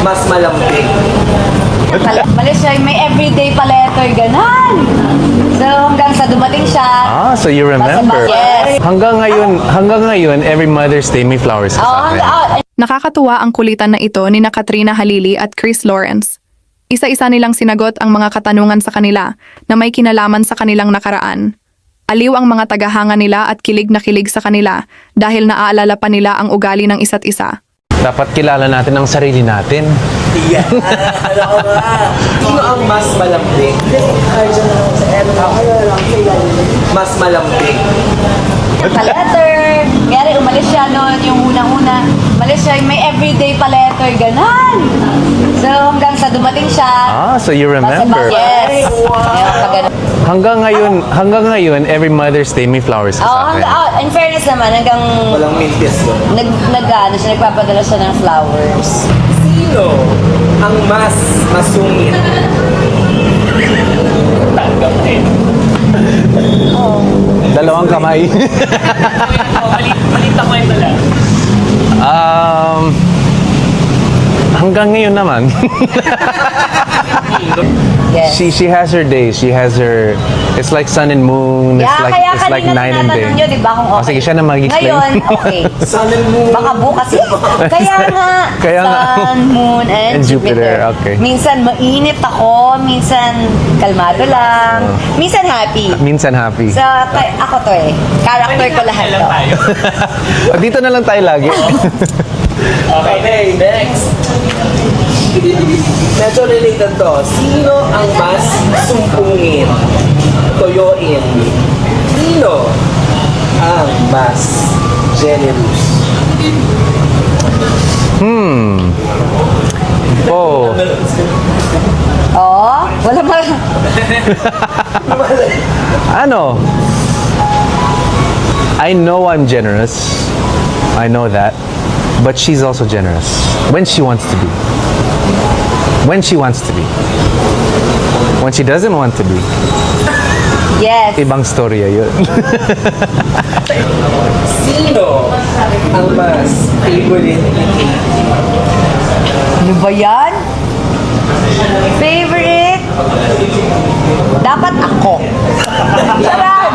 mas malambing. Malis siya, may everyday pala ito, ganon. So hanggang sa dumating siya. Ah, so you remember. Yes. Hanggang ngayon, every Mother's Day may flowers ka sa akin. Nakakatuwa ang kulitan na ito ni na Katrina Halili at Chris Lawrence. Isa-isa nilang sinagot ang mga katanungan sa kanila na may kinalaman sa kanilang nakaraan. Aliw ang mga tagahanga nila at kilig na kilig sa kanila dahil naaalala pa nila ang ugali ng isa't isa. Dapat kilala natin ang sarili natin. Yeah. Alam ko ba? Sino ang mas malambing? Mas malambing. Paletter. Kaya umalis siya noon, yung unang-una. Umalis siya, may everyday paletter, ganon. So hanggang sa dumating siya. Ah, so you remember. Yes. Hanggang ngayon, every Mother's Day may flowers ka sa akin. In fairness naman, hanggang Walang mintis doon. nagpapadala siya ng flowers. Sino ang mas masungit? Dalawang kamay. Malit ako ito lang. Hanggang ngayon naman. Yes. She has her days. She has her. It's like sun and moon. Yeah, kaya It's like kanina night and day. tinatanong nyo, di ba, kung okay. Oh, sige, siya na mag-explain. Ngayon, okay. Sun and moon. Baka bukas Kaya nga, Kaya nga. Sun, Moon, and Jupiter. Okay. Minsan mainit ako, minsan kalmado lang, minsan happy. Minsan happy. So, ako to eh. Character ko lahat lang to. tayo. Dito na lang tayo lagi. Okay, next. Medyo related to. Sino ang mas sumpungin? Toyoin. Sino ang mas generous? Oh. Oh, wala ma... Ano? I know I'm generous. I know that. But she's also generous. When she wants to be. When she wants to be. When she doesn't want to be. Yes. Ibang storya yun. Sino ang mas favorite ni Katie? Ano ba yan? Favorite? Dapat ako. Sarap!